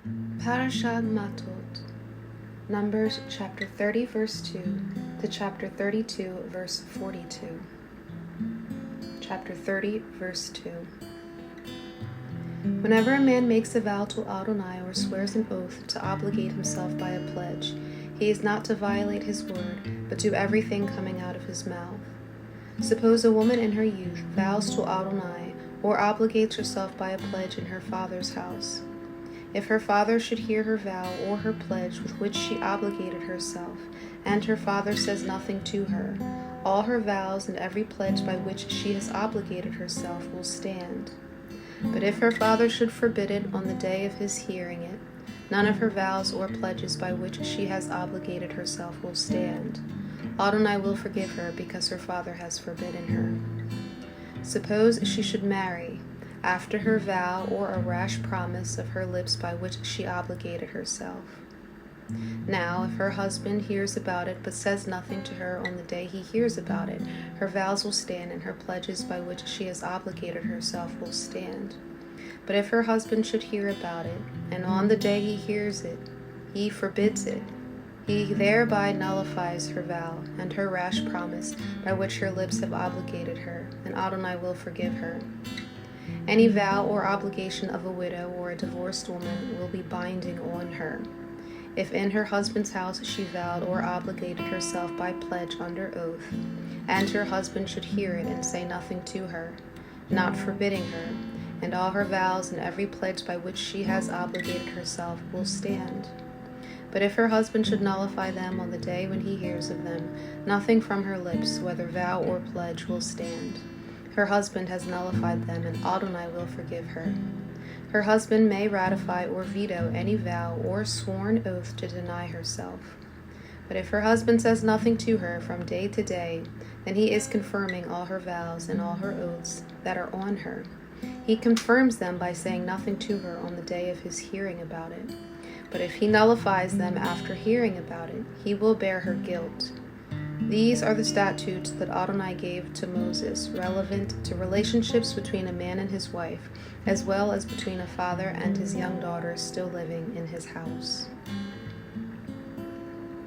Parashat Matot, Numbers chapter 30 verse 2 to chapter 32 verse 42. Chapter 30 verse 2. Whenever a man makes a vow to Adonai or swears an oath to obligate himself by a pledge, he is not to violate his word, but do everything coming out of his mouth. Suppose a woman in her youth vows to Adonai or obligates herself by a pledge in her father's house. If her father should hear her vow or her pledge with which she obligated herself, and her father says nothing to her, all her vows and every pledge by which she has obligated herself will stand. But if her father should forbid it on the day of his hearing it, none of her vows or pledges by which she has obligated herself will stand. Adonai will forgive her because her father has forbidden her. Suppose she should marry, after her vow or a rash promise of her lips by which she obligated herself. Now, if her husband hears about it but says nothing to her on the day he hears about it, her vows will stand and her pledges by which she has obligated herself will stand. But if her husband should hear about it, and on the day he hears it, he forbids it, he thereby nullifies her vow and her rash promise by which her lips have obligated her, and Adonai will forgive her. Any vow or obligation of a widow or a divorced woman will be binding on her. If in her husband's house she vowed or obligated herself by pledge under oath, and her husband should hear it and say nothing to her, not forbidding her, and all her vows and every pledge by which she has obligated herself will stand. But if her husband should nullify them on the day when he hears of them, nothing from her lips, whether vow or pledge, will stand. Her husband has nullified them, and Adonai will forgive her. Her husband may ratify or veto any vow or sworn oath to deny herself. But if her husband says nothing to her from day to day, then he is confirming all her vows and all her oaths that are on her. He confirms them by saying nothing to her on the day of his hearing about it. But if he nullifies them after hearing about it, he will bear her guilt. These are the statutes that Adonai gave to Moses, relevant to relationships between a man and his wife, as well as between a father and his young daughter still living in his house.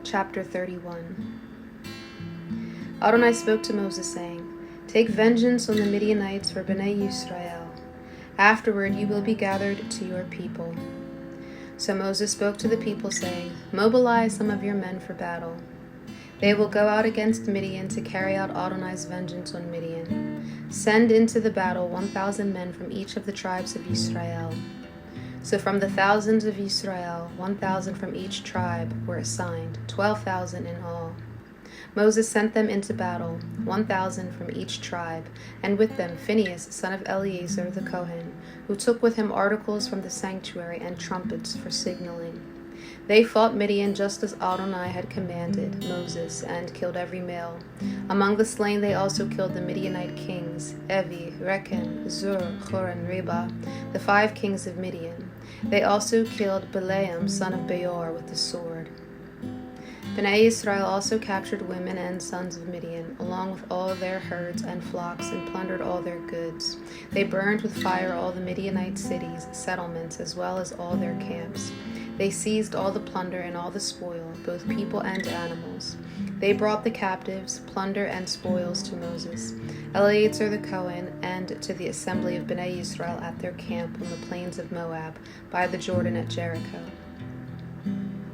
Chapter 31. Adonai spoke to Moses, saying, "Take vengeance on the Midianites for Bnei Yisrael. Afterward you will be gathered to your people." So Moses spoke to the people, saying, "Mobilize some of your men for battle. They will go out against Midian to carry out Adonai's vengeance on Midian. Send into the battle 1,000 men from each of the tribes of Israel." So from the thousands of Israel, 1,000 from each tribe were assigned, 12,000 in all. Moses sent them into battle, 1,000 from each tribe, and with them Phinehas, son of Eleazar the Kohen, who took with him articles from the sanctuary and trumpets for signaling. They fought Midian just as Adonai had commanded Moses, and killed every male. Among the slain they also killed the Midianite kings, Evi, Rekem, Zur, Hur, and Reba, the 5 kings of Midian. They also killed Bileam, son of Beor, with the sword. Bnei Israel also captured women and sons of Midian, along with all their herds and flocks, and plundered all their goods. They burned with fire all the Midianite cities, settlements, as well as all their camps. They seized all the plunder and all the spoil, both people and animals. They brought the captives, plunder, and spoils to Moses, Eleazar the Kohen, and to the assembly of Bnei Israel at their camp on the plains of Moab, by the Jordan at Jericho.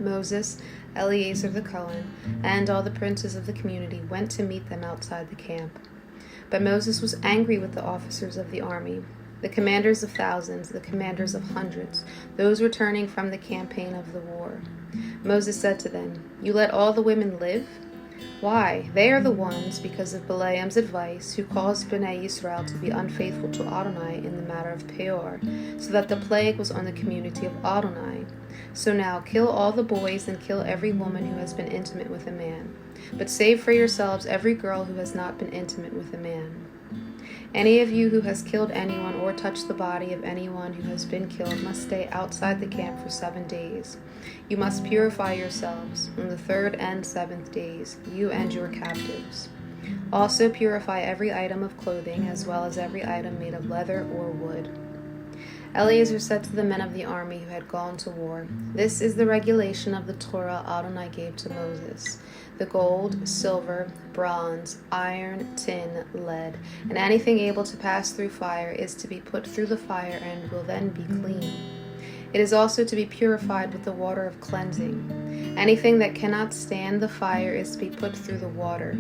Moses, Eleazar the Kohen, and all the princes of the community went to meet them outside the camp. But Moses was angry with the officers of the army, the commanders of thousands, the commanders of hundreds, those returning from the campaign of the war. Moses said to them, "You let all the women live? Why, they are the ones, because of Bileam's advice, who caused Bnei Israel to be unfaithful to Adonai in the matter of Peor, so that the plague was on the community of Adonai. So now kill all the boys and kill every woman who has been intimate with a man. But save for yourselves every girl who has not been intimate with a man. Any of you who has killed anyone or touched the body of anyone who has been killed must stay outside the camp for 7 days. You must purify yourselves on the 3rd and 7th days, you and your captives. Also purify every item of clothing, as well as every item made of leather or wood." Eleazar said to the men of the army who had gone to war, "This is the regulation of the Torah Adonai gave to Moses. The gold, silver, bronze, iron, tin, lead, and anything able to pass through fire is to be put through the fire and will then be clean. It is also to be purified with the water of cleansing. Anything that cannot stand the fire is to be put through the water.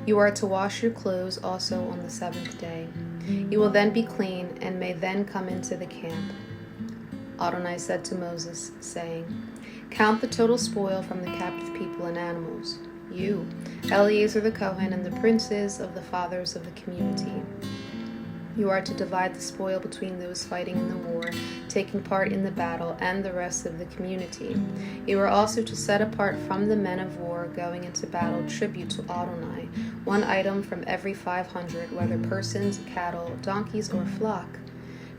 You are to wash your clothes also on the seventh day. You will then be clean and may then come into the camp." Adonai said to Moses, saying, "Count the total spoil from the captive people and animals. You, Eleazar the Kohen, and the princes of the fathers of the community. You are to divide the spoil between those fighting in the war, taking part in the battle, and the rest of the community. You are also to set apart from the men of war going into battle tribute to Adonai, one item from every 500, whether persons, cattle, donkeys, or flock.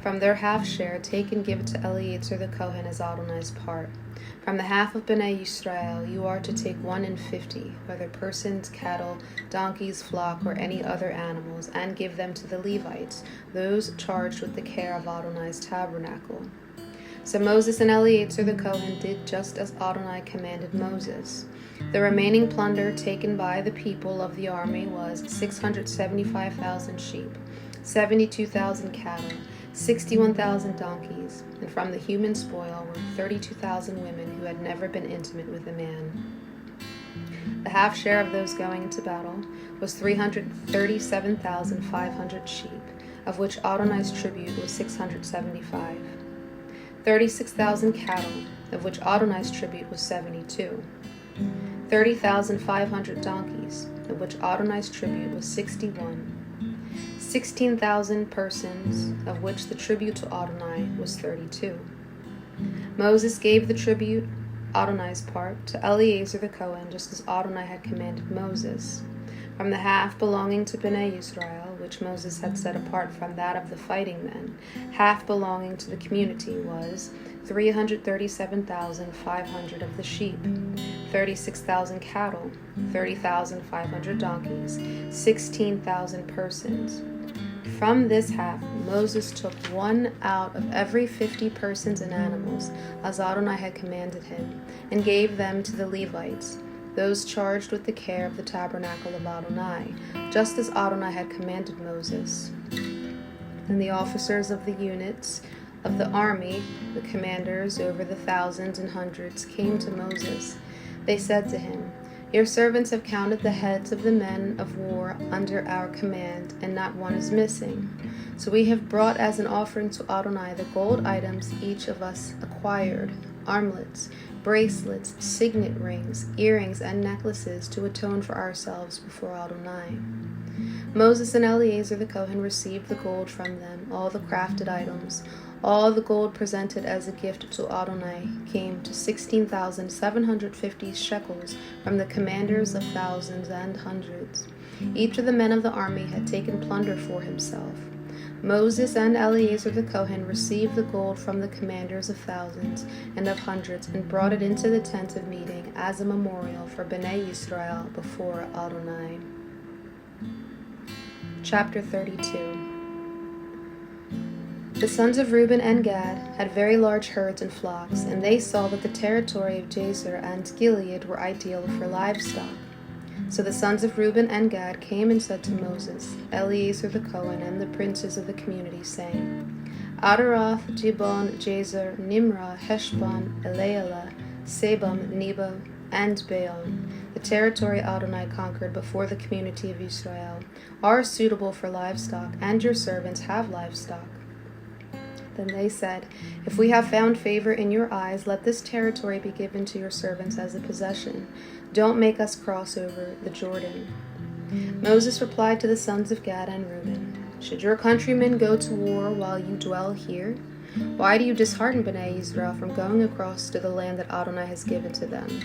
From their half share, take and give it to Eleazar the Kohen as Adonai's part. From the half of Bnei Yisrael, you are to take 1 in 50, whether persons, cattle, donkeys, flock, or any other animals, and give them to the Levites, those charged with the care of Adonai's tabernacle." So Moses and Eleazar the Kohen did just as Adonai commanded Moses. The remaining plunder taken by the people of the army was 675,000 sheep, 72,000 cattle, 61,000 donkeys, and from the human spoil were 32,000 women who had never been intimate with a man. The half share of those going into battle was 337,500 sheep, of which Adonai's tribute was 675. 36,000 cattle, of which Adonai's tribute was 72. 30,500 donkeys, of which Adonai's tribute was 61. 16,000 persons, of which the tribute to Adonai was 32. Moses gave the tribute, Adonai's part, to Eleazar the Kohen, just as Adonai had commanded Moses. From the half belonging to Bnei Yisrael, which Moses had set apart from that of the fighting men, half belonging to the community was 337,500 of the sheep, 36,000 cattle, 30,500 donkeys, 16,000 persons. From this half, Moses took 1 out of every 50 persons and animals, as Adonai had commanded him, and gave them to the Levites, those charged with the care of the tabernacle of Adonai, just as Adonai had commanded Moses. And the officers of the units of the army, the commanders over the thousands and hundreds, came to Moses. They said to him, "Your servants have counted the heads of the men of war under our command, and not one is missing. So we have brought as an offering to Adonai the gold items each of us acquired, armlets, bracelets, signet rings, earrings, and necklaces to atone for ourselves before Adonai." Moses and Eleazar the Kohen received the gold from them, all the crafted items. All the gold presented as a gift to Adonai came to 16,750 shekels from the commanders of thousands and hundreds. Each of the men of the army had taken plunder for himself. Moses and Eleazar the Kohen received the gold from the commanders of thousands and of hundreds and brought it into the tent of meeting as a memorial for Bnei Yisrael before Adonai. Chapter 32. The sons of Reuben and Gad had very large herds and flocks, and they saw that the territory of Jazer and Gilead were ideal for livestock. So the sons of Reuben and Gad came and said to Moses, Eleazar the Kohen, and the princes of the community, saying, Adaroth, Dibon, Jazer, Nimrah, Heshbon, Elealeh, Sebam, Nebo, and Beon, the territory Adonai conquered before the community of Israel, are suitable for livestock, and your servants have livestock. Then they said, If we have found favor in your eyes, let this territory be given to your servants as a possession. Don't make us cross over the Jordan. Moses replied to the sons of Gad and Reuben, Should your countrymen go to war while you dwell here? Why do you dishearten Bnei Israel from going across to the land that Adonai has given to them?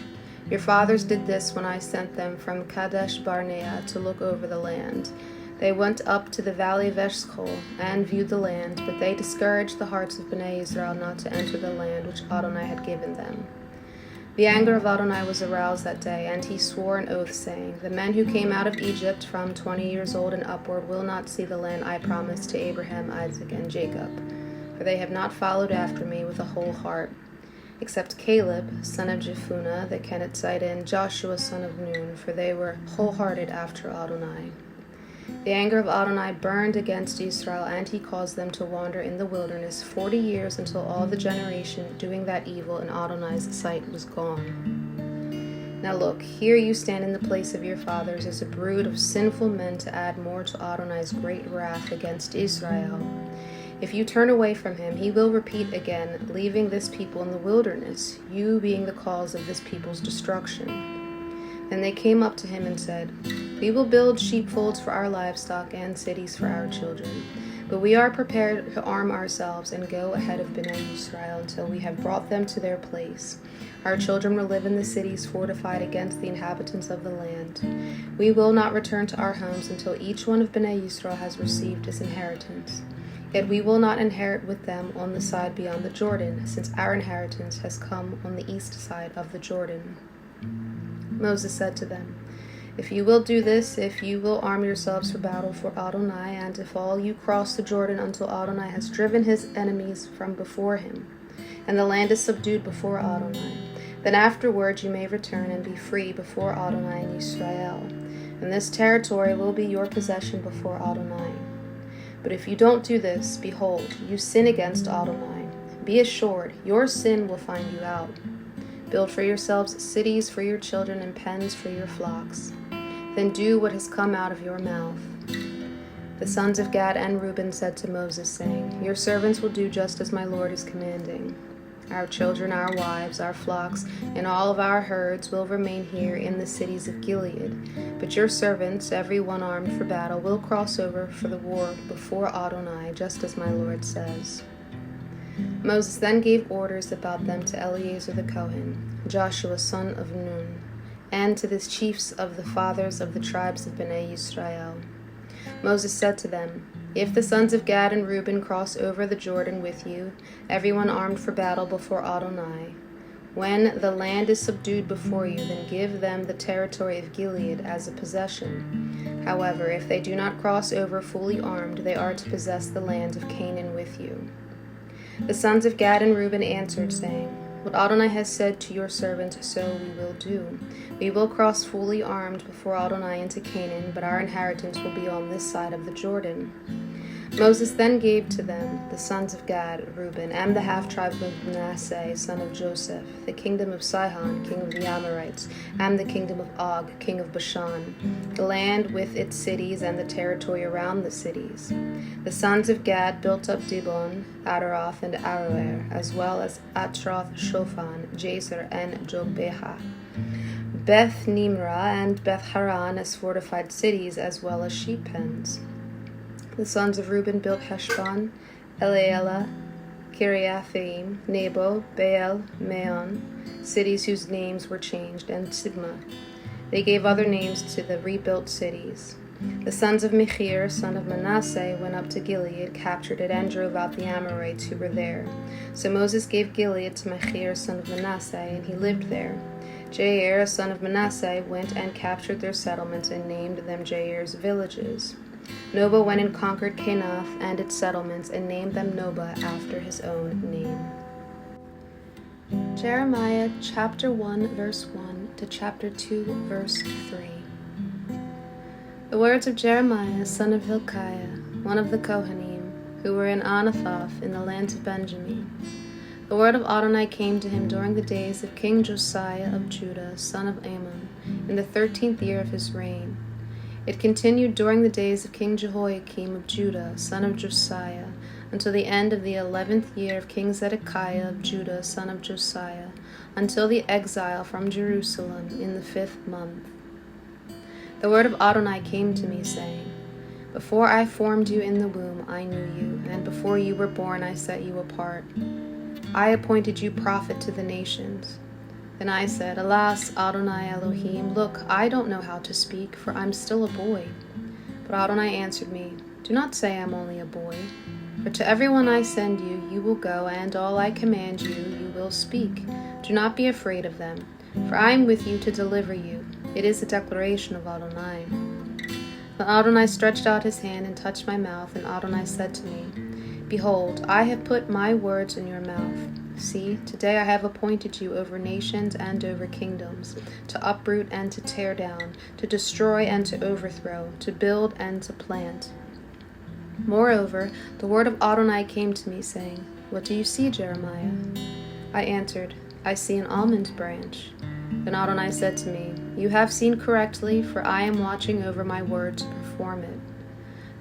Your fathers did this when I sent them from Kadesh Barnea to look over the land. They went up to the valley of Eshcol and viewed the land, but they discouraged the hearts of Bnei Israel not to enter the land which Adonai had given them. The anger of Adonai was aroused that day, and he swore an oath, saying, The men who came out of Egypt from 20 years old and upward will not see the land I promised to Abraham, Isaac, and Jacob. for they have not followed after me with a whole heart, except Caleb, son of Jephunneh the Kenizzite, and Joshua, son of Nun, for they were wholehearted after Adonai. The anger of Adonai burned against Israel, and he caused them to wander in the wilderness 40 years until all the generation doing that evil in Adonai's sight was gone. Now look, here you stand in the place of your fathers as a brood of sinful men to add more to Adonai's great wrath against Israel. If you turn away from him, he will repeat again, leaving this people in the wilderness, you being the cause of this people's destruction. Then they came up to him and said, We will build sheepfolds for our livestock and cities for our children. But we are prepared to arm ourselves and go ahead of Bnei Israel until we have brought them to their place. Our children will live in the cities fortified against the inhabitants of the land. We will not return to our homes until each one of Bnei Israel has received his inheritance. Yet we will not inherit with them on the side beyond the Jordan, since our inheritance has come on the east side of the Jordan. Moses said to them, If you will do this, if you will arm yourselves for battle for Adonai, and if all you cross the Jordan until Adonai has driven his enemies from before him, and the land is subdued before Adonai, then afterward you may return and be free before Adonai in Israel, and this territory will be your possession before Adonai. But if you don't do this, behold, you sin against Adonai. Be assured, your sin will find you out. Build for yourselves cities for your children and pens for your flocks. Then do what has come out of your mouth. The sons of Gad and Reuben said to Moses, saying, Your servants will do just as my Lord is commanding. Our children, our wives, our flocks, and all of our herds will remain here in the cities of Gilead. But your servants, every one armed for battle, will cross over for the war before Adonai, just as my Lord says. Moses then gave orders about them to Eleazar the Kohen, Joshua son of Nun, and to the chiefs of the fathers of the tribes of Bnei Israel. Moses said to them, If the sons of Gad and Reuben cross over the Jordan with you, everyone armed for battle before Adonai, when the land is subdued before you, then give them the territory of Gilead as a possession. However, if they do not cross over fully armed, they are to possess the land of Canaan with you. The sons of Gad and Reuben answered, saying, What Adonai has said to your servant, so we will do. We will cross fully armed before Adonai into Canaan, but our inheritance will be on this side of the Jordan. Moses then gave to them, the sons of Gad, Reuben, and the half-tribe of Manasseh, son of Joseph, the kingdom of Sihon, king of the Amorites, and the kingdom of Og, king of Bashan, the land with its cities and the territory around the cities. The sons of Gad built up Dibon, Ataroth, and Aroer, as well as Atroth, Shofan, Jazer, and Jogbeha, Beth Nimrah, and Beth Haran as fortified cities, as well as sheep pens. The sons of Reuben built Heshbon, Elealeh, Kiriathaim, Nebo, Baal, Maon, cities whose names were changed, and Sibmah. They gave other names to the rebuilt cities. The sons of Mechir, son of Manasseh, went up to Gilead, captured it, and drove out the Amorites who were there. So Moses gave Gilead to Mechir, son of Manasseh, and he lived there. Jair, son of Manasseh, went and captured their settlements and named them Jair's villages. Noba went and conquered Kenath and its settlements and named them Noba after his own name. Jeremiah chapter 1 verse 1 to chapter 2 verse 3. The words of Jeremiah son of Hilkiah, one of the Kohanim, who were in Anathoth in the land of Benjamin. The word of Adonai came to him during the days of King Josiah of Judah, son of Ammon, in the 13th year of his reign. It continued during the days of King Jehoiakim of Judah, son of Josiah, until the end of the 11th year of King Zedekiah of Judah, son of Josiah, until the exile from Jerusalem in the 5th month. The word of Adonai came to me, saying, Before I formed you in the womb, I knew you, and before you were born, I set you apart. I appointed you prophet to the nations. Then I said, Alas, Adonai Elohim, look, I don't know how to speak, for I'm still a boy. But Adonai answered me, Do not say I'm only a boy, for to everyone I send you, you will go, and all I command you, you will speak. Do not be afraid of them, for I am with you to deliver you. It is a declaration of Adonai. Then Adonai stretched out his hand and touched my mouth, and Adonai said to me, Behold, I have put my words in your mouth. See, today I have appointed you over nations and over kingdoms, to uproot and to tear down, to destroy and to overthrow, to build and to plant. Moreover, the word of Adonai came to me, saying, What do you see, Jeremiah? I answered, I see an almond branch. Then Adonai said to me, You have seen correctly, for I am watching over my word to perform it.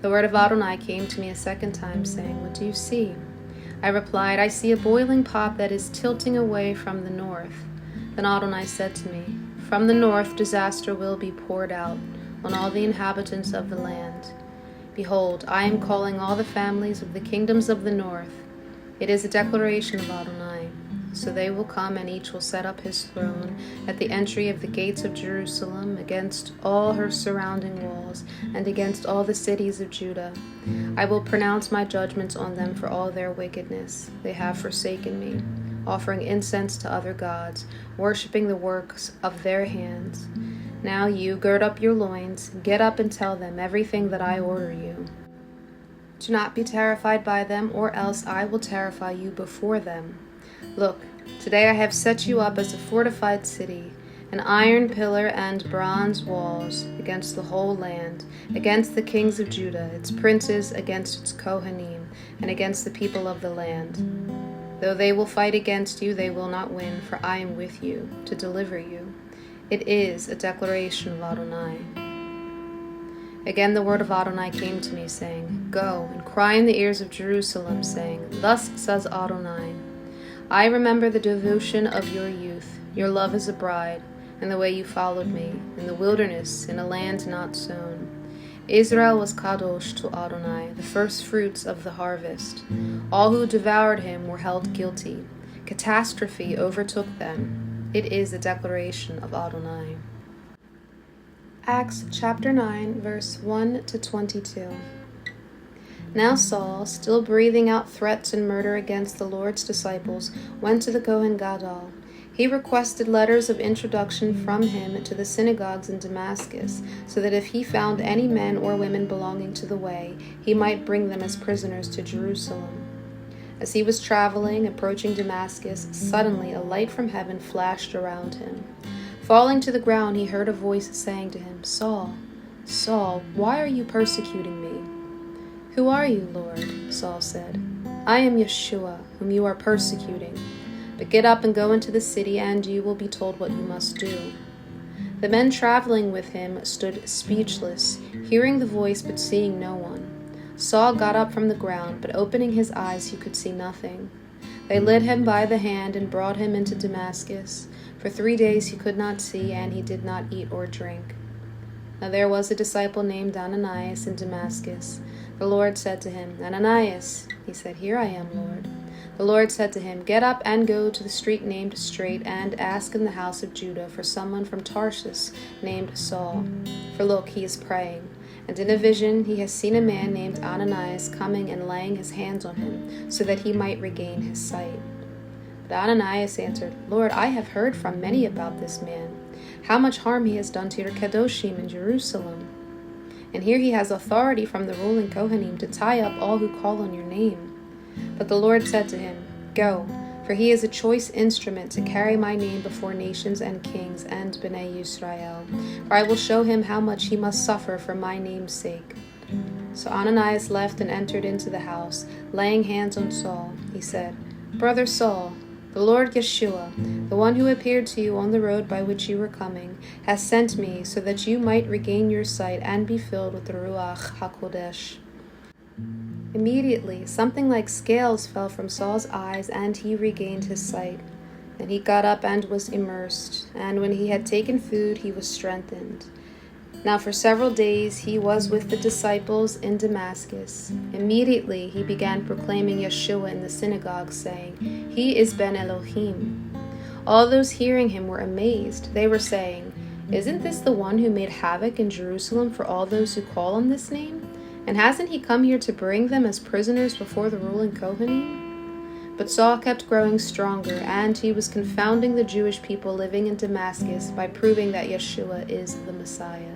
The word of Adonai came to me a second time, saying, What do you see? I replied, I see a boiling pot that is tilting away from the north. Then Adonai said to me, From the north disaster will be poured out on all the inhabitants of the land. Behold, I am calling all the families of the kingdoms of the north. It is a declaration of Adonai. So they will come, and each will set up his throne at the entry of the gates of Jerusalem, against all her surrounding walls, and against all the cities of Judah. I will pronounce my judgments on them for all their wickedness. They have forsaken me, offering incense to other gods, worshipping the works of their hands. Now you, gird up your loins, get up and tell them everything that I order you. Do not be terrified by them, or else I will terrify you before them. Look, today I have set you up as a fortified city, an iron pillar and bronze walls against the whole land, against the kings of Judah, its princes, against its Kohanim, and against the people of the land. Though they will fight against you, they will not win, for I am with you, to deliver you. It is a declaration of Adonai. Again the word of Adonai came to me, saying, Go and cry in the ears of Jerusalem, saying, Thus says Adonai, I remember the devotion of your youth, your love as a bride, and the way you followed me, in the wilderness, in a land not sown. Israel was kadosh to Adonai, the first fruits of the harvest. All who devoured him were held guilty. Catastrophe overtook them. It is a declaration of Adonai. Acts chapter 9, verse 1 to 22. Now Saul, still breathing out threats and murder against the Lord's disciples, went to the Kohen Gadol. He requested letters of introduction from him to the synagogues in Damascus, so that if he found any men or women belonging to the way, he might bring them as prisoners to Jerusalem. As he was traveling, approaching Damascus, suddenly a light from heaven flashed around him. Falling to the ground, he heard a voice saying to him, Saul, Saul, why are you persecuting me? Who are you, Lord? Saul said. I am Yeshua, whom you are persecuting. But get up and go into the city, and you will be told what you must do. The men traveling with him stood speechless, hearing the voice but seeing no one. Saul got up from the ground, but opening his eyes he could see nothing. They led him by the hand and brought him into Damascus. For 3 days he could not see, and he did not eat or drink. Now there was a disciple named Ananias in Damascus. The Lord said to him, Ananias. He said, Here I am, Lord. The Lord said to him, Get up and go to the street named Straight, and ask in the house of Judah for someone from Tarsus named Saul. For look, he is praying. And in a vision he has seen a man named Ananias coming and laying his hands on him, so that he might regain his sight. But Ananias answered, Lord, I have heard from many about this man, how much harm he has done to your Kedoshim in Jerusalem. And here he has authority from the ruling Kohanim to tie up all who call on your name. But the Lord said to him, Go, for he is a choice instrument to carry my name before nations and kings and Bnei Yisrael. For I will show him how much he must suffer for my name's sake. So Ananias left and entered into the house. Laying hands on Saul, he said, Brother Saul, the Lord Yeshua, the one who appeared to you on the road by which you were coming, has sent me so that you might regain your sight and be filled with the Ruach HaKodesh. Immediately, something like scales fell from Saul's eyes, and he regained his sight. Then he got up and was immersed, and when he had taken food, he was strengthened. Now for several days he was with the disciples in Damascus. Immediately he began proclaiming Yeshua in the synagogue, saying, He is Ben Elohim. All those hearing him were amazed. They were saying, Isn't this the one who made havoc in Jerusalem for all those who call on this name? And hasn't he come here to bring them as prisoners before the ruling Kohanim? But Saul kept growing stronger, and he was confounding the Jewish people living in Damascus by proving that Yeshua is the Messiah.